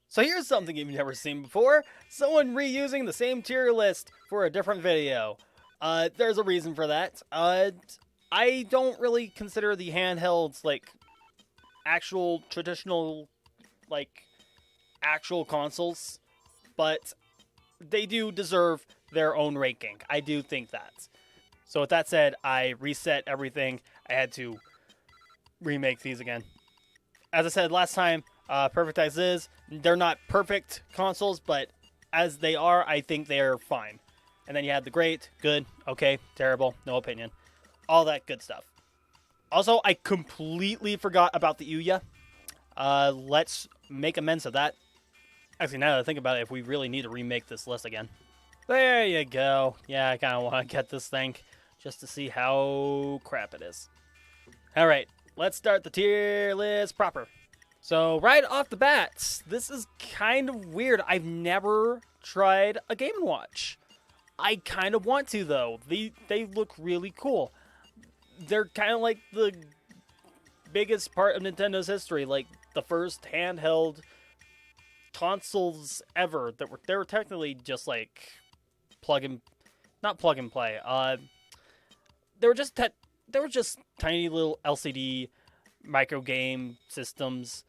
So here's something you've never seen before. Someone reusing the same tier list for a different video. There's a reason for that. I don't really consider the handhelds like actual traditional, like actual consoles, but they do deserve their own ranking. I do think that. So with that said, I reset everything. I had to remake these again. As I said last time, perfect as is, they're not perfect consoles, but as they are, I think they're fine. And then you had the great, good, okay, terrible, no opinion, all that good stuff. Also, I completely forgot about the Ouya. Let's make amends of that. Actually, now that I think about it, if we really need to remake this list again. There you go. Yeah, I kind of want to get this thing just to see how crap it is. All right, let's start the tier list proper. So right off the bat, this is kind of weird. I've never tried a Game & Watch. I kind of want to, though. They look really cool. They're kind of like the biggest part of Nintendo's history, like the first handheld consoles ever that were, they were technically just like not plug and play. They were just they were just tiny little LCD micro game systems.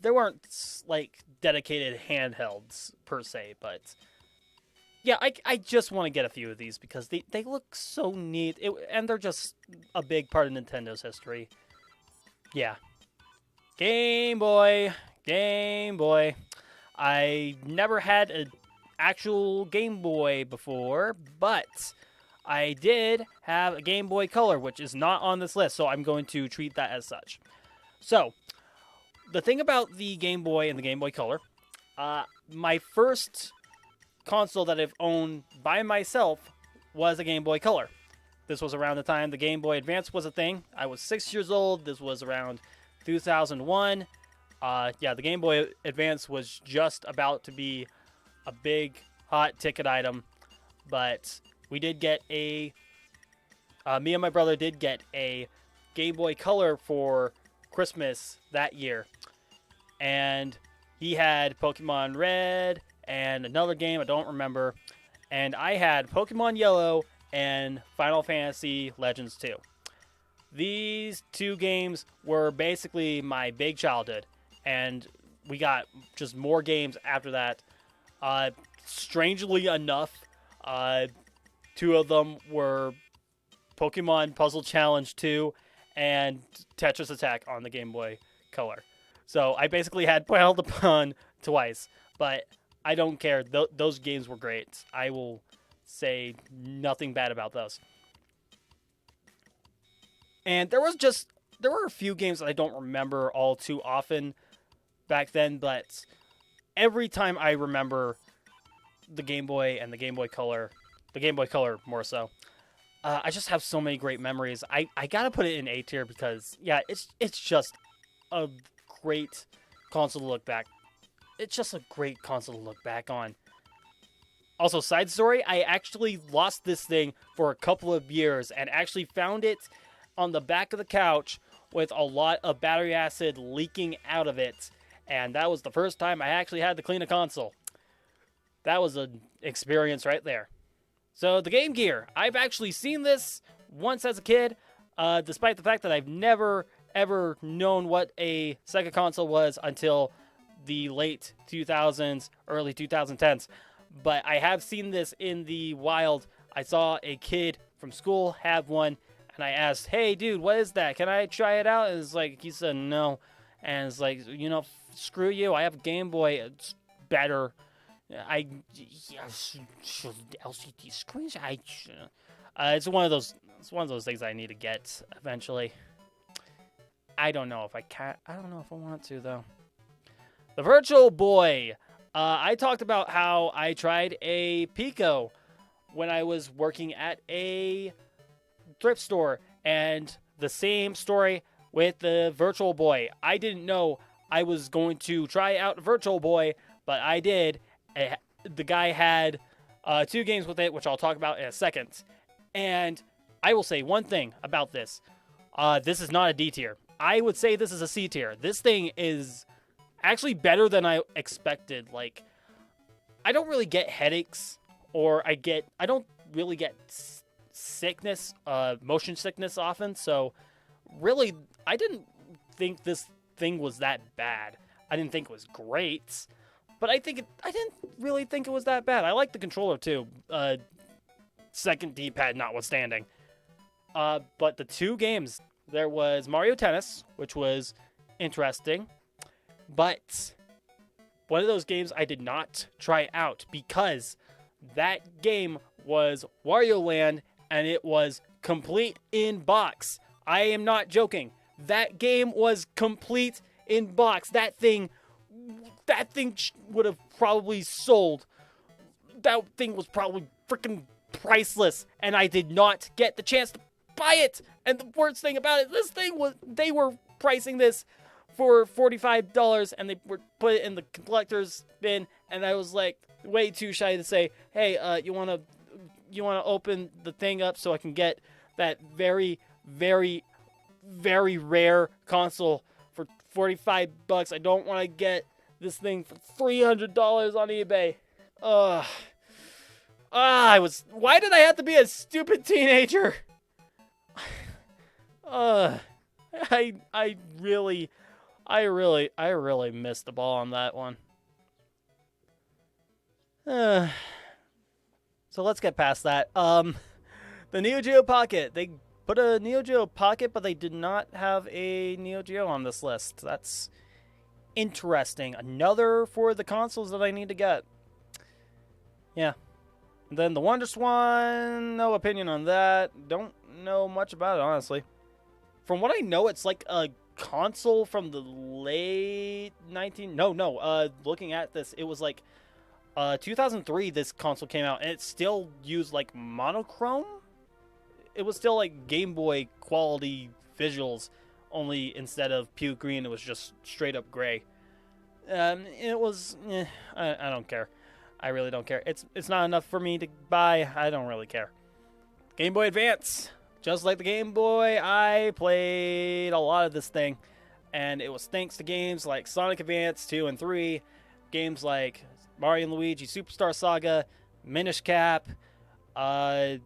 They weren't like dedicated handhelds per se, but yeah, I just want to get a few of these because they look so neat, and they're just a big part of Nintendo's history. Yeah. Game Boy. Game Boy. I never had an actual Game Boy before, but I did have a Game Boy Color, which is not on this list, so I'm going to treat that as such. So, the thing about the Game Boy and the Game Boy Color, my first console that I've owned by myself was a Game Boy Color. This was around the time the Game Boy Advance was a thing. I was 6 years old. This was around 2001. Yeah, the Game Boy Advance was just about to be a big hot ticket item, but we did get me and my brother did get a Game Boy Color for Christmas that year, and he had Pokemon Red and another game I don't remember, and I had Pokemon Yellow and Final Fantasy Legends 2. These two games were basically my big childhood, and we got just more games after that. Strangely enough, two of them were Pokemon Puzzle Challenge 2 and Tetris Attack on the Game Boy Color. So I basically had Battle upon twice, but I don't care. Those games were great. I will say nothing bad about those. And there were a few games that I don't remember all too often back then, but every time I remember the Game Boy and the Game Boy Color more so, I just have so many great memories. I gotta put it in A tier because yeah, it's just a great console to look back. It's just a great console to look back on. Also, side story, I actually lost this thing for a couple of years and actually found it on the back of the couch with a lot of battery acid leaking out of it. And that was the first time I actually had to clean a console. That was an experience right there. So the Game Gear, I've actually seen this once as a kid, despite the fact that I've never ever known what a Sega console was until the late 2000s, early 2010s. But I have seen this in the wild. I saw a kid from school have one, and I asked, "Hey, dude, what is that? Can I try it out?" And it's like, he said no. And it's like, screw you. I have a Game Boy. It's better. LCD screens. It's one of those. It's one of those things I need to get eventually. I don't know if I can. I don't know if I want to though. The Virtual Boy. I talked about how I tried a Pico when I was working at a thrift store, and the same story with the Virtual Boy. I didn't know I was going to try out a Virtual Boy, but I did. The guy had 2 games with it, which I'll talk about in a second. And I will say one thing about this. This is not a D tier. I would say this is a C tier. This thing is Actually better than I expected. Like, I don't really get headaches, or I don't really get sickness, motion sickness often, so really, I didn't think this thing was that bad. I didn't think it was great, but I didn't really think it was that bad. I like the controller too, second D-pad notwithstanding. But the two games, there was Mario Tennis, which was interesting, but one of those games I did not try out because that game was Wario Land and it was complete in box. I am not joking. That game was complete in box. That thing would have probably sold. That thing was probably freaking priceless, and I did not get the chance to buy it. And the worst thing about it, they were pricing this for $45, and they were put it in the collector's bin, and I was like way too shy to say, hey, you wanna open the thing up so I can get that very, very, very rare console for $45. I don't want to get this thing for $300 on eBay. Why did I have to be a stupid teenager? I really missed the ball on that one. So let's get past that. The Neo Geo Pocket. They put a Neo Geo Pocket, but they did not have a Neo Geo on this list. That's interesting. Another for the consoles that I need to get. Yeah. And then the WonderSwan, no opinion on that. Don't know much about it, honestly. From what I know, it's like a console from the late looking at this, it was like 2003 this console came out, and it still used like monochrome. It was still like Game Boy quality visuals, only instead of puke green, it was just straight up gray. It was, I don't care. I really don't care. It's not enough for me to buy. I don't really care. Game Boy Advance. Just like the Game Boy, I played a lot of this thing. And it was thanks to games like Sonic Advance 2 and 3. Games like Mario & Luigi Superstar Saga, Minish Cap. There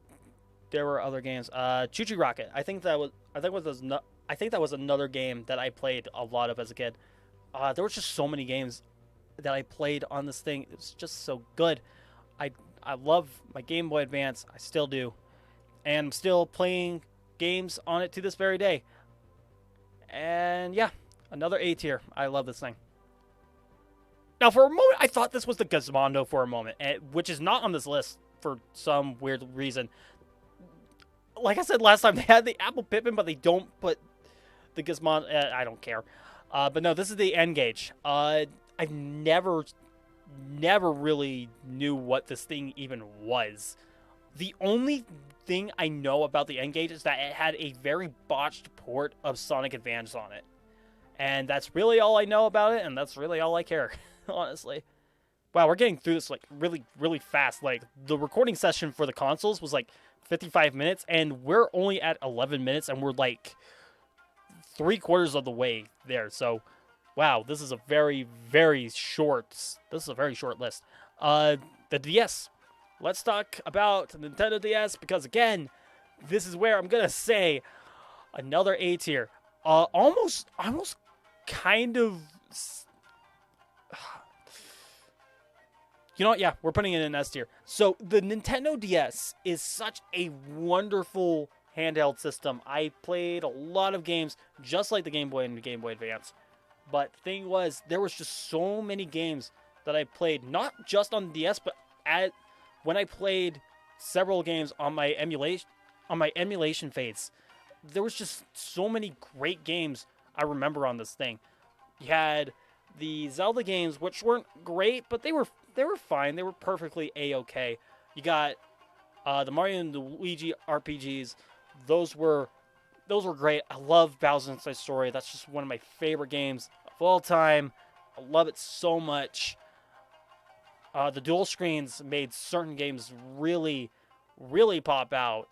were other games. Choo Choo Rocket. I think that was another game that I played a lot of as a kid. There was just so many games that I played on this thing. It was just so good. I love my Game Boy Advance. I still do. And I'm still playing games on it to this very day. And yeah, another A tier. I love this thing. Now, for a moment, I thought this was the Gizmondo for a moment, which is not on this list for some weird reason. Like I said last time, they had the Apple Pippin, but they don't put the Gizmondo. I don't care. But no, this is the N-Gage. I've never really knew what this thing even was. The only thing I know about the N-Gage is that it had a very botched port of Sonic Advance on it. And that's really all I know about it, and that's really all I care, honestly. Wow, we're getting through this like really, really fast. Like, the recording session for the consoles was like 55 minutes, and we're only at 11 minutes, and we're like 3/4 of the way there. So, wow, this is a very, very short list. The DS. Let's talk about the Nintendo DS, because again, this is where I'm gonna say another A tier. Almost kind of. You know what? Yeah, we're putting it in S tier. So the Nintendo DS is such a wonderful handheld system. I played a lot of games just like the Game Boy and the Game Boy Advance. But the thing was, there was just so many games that I played, not just on the DS, but when I played several games on my emulation phase. There was just so many great games I remember on this thing. You had the Zelda games, which weren't great, but they were fine. They were perfectly A-okay. You got the Mario and the Luigi RPGs. Those were great. I love Bowser's Inside Story. That's just one of my favorite games of all time. I love it so much. The dual screens made certain games really, really pop out.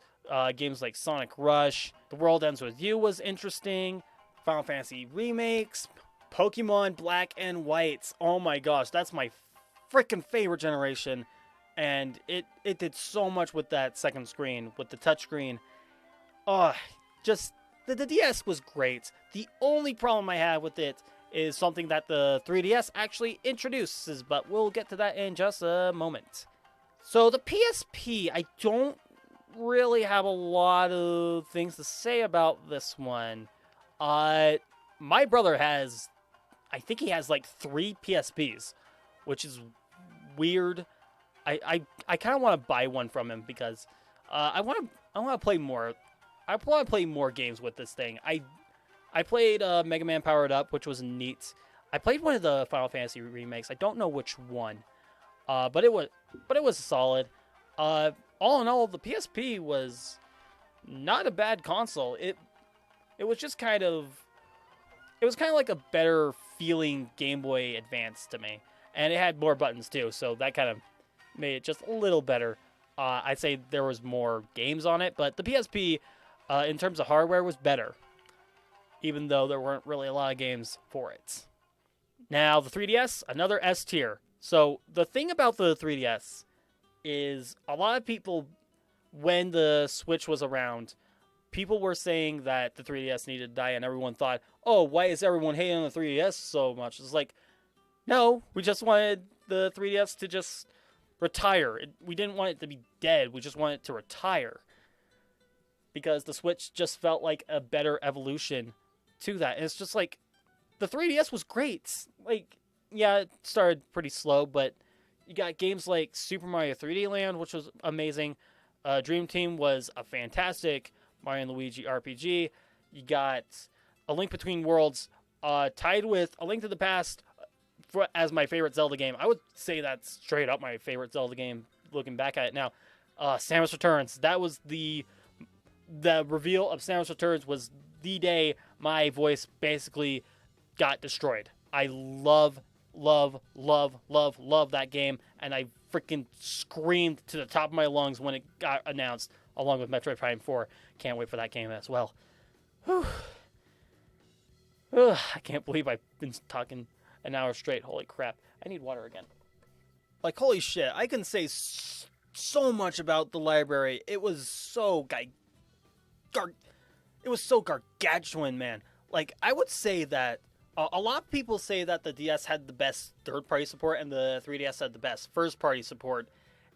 Games like Sonic Rush, The World Ends With You was interesting. Final Fantasy remakes. Pokemon Black and White. Oh my gosh, that's my freaking favorite generation. And it did so much with that second screen, with the touchscreen. Oh, just the DS was great. The only problem I have with it is something that the 3DS actually introduces, but we'll get to that in just a moment. So the PSP, I don't really have a lot of things to say about this one. My brother has, I think he has like 3 PSPs, which is weird. I kind of want to buy one from him because I want to play more. I want to play more games with this thing. I played Mega Man Powered Up, which was neat. I played one of the Final Fantasy remakes. I don't know which one, but it was solid. All in all, the PSP was not a bad console. It was just kind of like a better feeling Game Boy Advance to me, and it had more buttons too, so that kind of made it just a little better. I'd say there was more games on it, but the PSP, in terms of hardware, was better, even though there weren't really a lot of games for it. Now, the 3DS, another S tier. So, the thing about the 3DS is a lot of people, when the Switch was around, people were saying that the 3DS needed to die, and everyone thought, oh, why is everyone hating on the 3DS so much? It's like, no, we just wanted the 3DS to just retire. We didn't want it to be dead. We just wanted it to retire. Because the Switch just felt like a better evolution to that. And it's just like, the 3DS was great. Like, yeah, it started pretty slow, but you got games like Super Mario 3D Land, which was amazing. Dream Team was a fantastic Mario & Luigi RPG. You got A Link Between Worlds, tied with A Link to the Past as my favorite Zelda game. I would say that's straight up my favorite Zelda game, looking back at it now. Samus Returns, that was the reveal of Samus Returns was the day my voice basically got destroyed. I love that game, and I freaking screamed to the top of my lungs when it got announced, along with Metroid Prime 4. Can't wait for that game as well. Whew. Ugh, I can't believe I've been talking an hour straight. Holy crap. I need water again. Like, holy shit. I can say so much about the library. It was so gargantuan, man. Like, I would say that a lot of people say that the DS had the best third-party support and the 3DS had the best first-party support,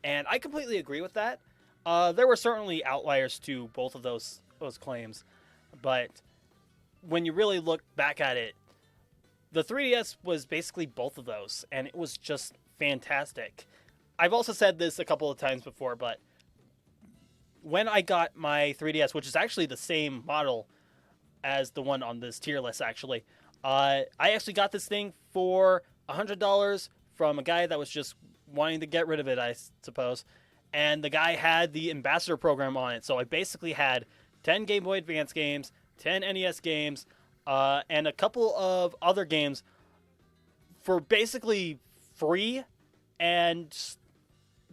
and I completely agree with that. There were certainly outliers to both of those claims, but when you really look back at it, the 3DS was basically both of those, and it was just fantastic. I've also said this a couple of times before, but when I got my 3DS, which is actually the same model as the one on this tier list, actually, I actually got this thing for $100 from a guy that was just wanting to get rid of it, I suppose. And the guy had the Ambassador program on it, so I basically had 10 Game Boy Advance games, 10 NES games, and a couple of other games for basically free and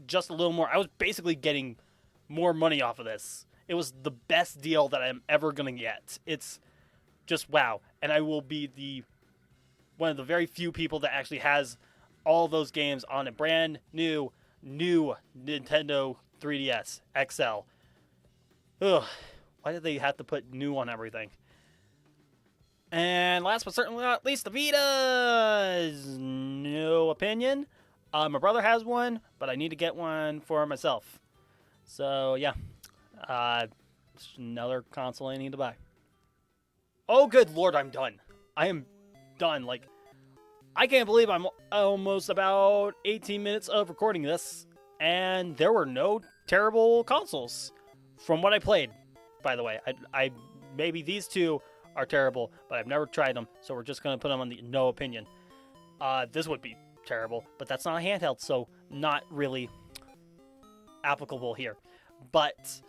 just a little more. I was basically getting more money off of this. It was the best deal that I'm ever going to get. It's just wow. And I will be one of the very few people that actually has all those games on a brand new Nintendo 3DS XL. Ugh. Why did they have to put new on everything? And last but certainly not least, the Vita. No opinion. My brother has one, but I need to get one for myself. So, yeah. It's another console I need to buy. Oh, good lord, I'm done. I am done. Like, I can't believe I'm almost about 18 minutes of recording this, and there were no terrible consoles from what I played, by the way. I maybe these two are terrible, but I've never tried them, so we're just going to put them on the no opinion. This would be terrible, but that's not a handheld, so not really applicable here. But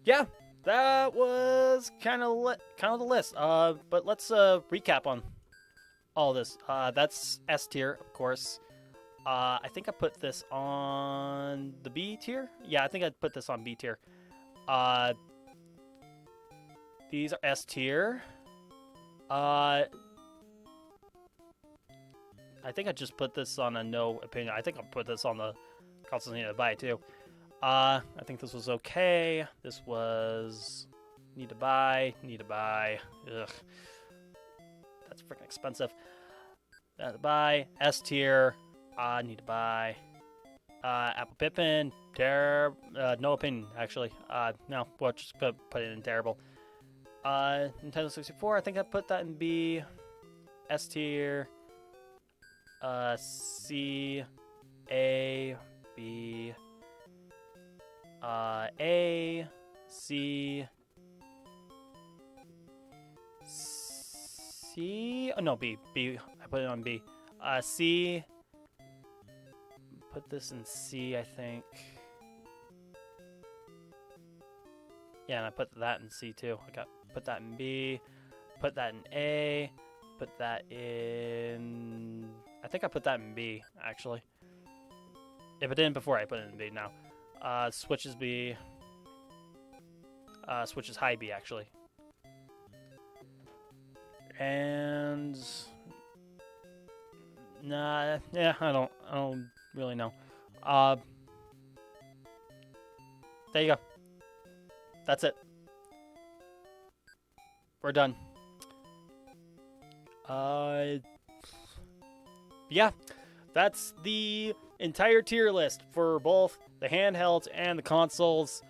yeah, that was kind of the list. But let's recap on all this. That's S tier, of course. I think I put this on the B tier. Yeah, I think I put this on B tier. These are S tier. I think I just put this on a no opinion. I think I'll put this on the consoles need to buy too. I think this was okay. This was need to buy. Ugh, that's freaking expensive. Need to buy. S tier. Need to buy. Apple Pippin. No opinion actually. No, we'll just put it in terrible. Nintendo 64. I think I put that in B. S tier. C. A. B. A, C, C. Oh no, B. B. I put it on B. C. Put this in C, I think. Yeah, and I put that in C too. Put that in B. Put that in A. Put that in. I think I put that in B actually. If I didn't before, I put it in B now. Switch is B. Switch is high B actually. And nah, yeah, I don't really know. There you go. That's it. We're done. Yeah, that's the entire tier list for both the handhelds and the consoles.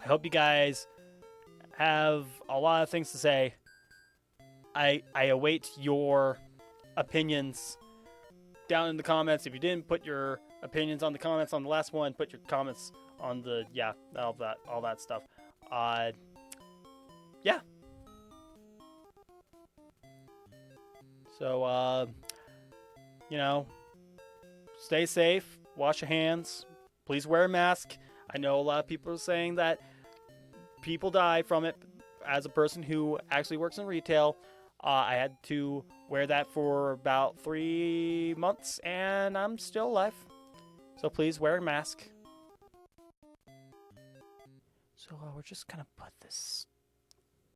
I hope you guys have a lot of things to say. I await your opinions down in the comments. If you didn't put your opinions on the comments on the last one, put your comments on the all that stuff. Yeah. So you know, stay safe, wash your hands, please wear a mask. I know a lot of people are saying that people die from it. As a person who actually works in retail, I had to wear that for about 3 months, and I'm still alive. So please wear a mask. So we're just gonna put this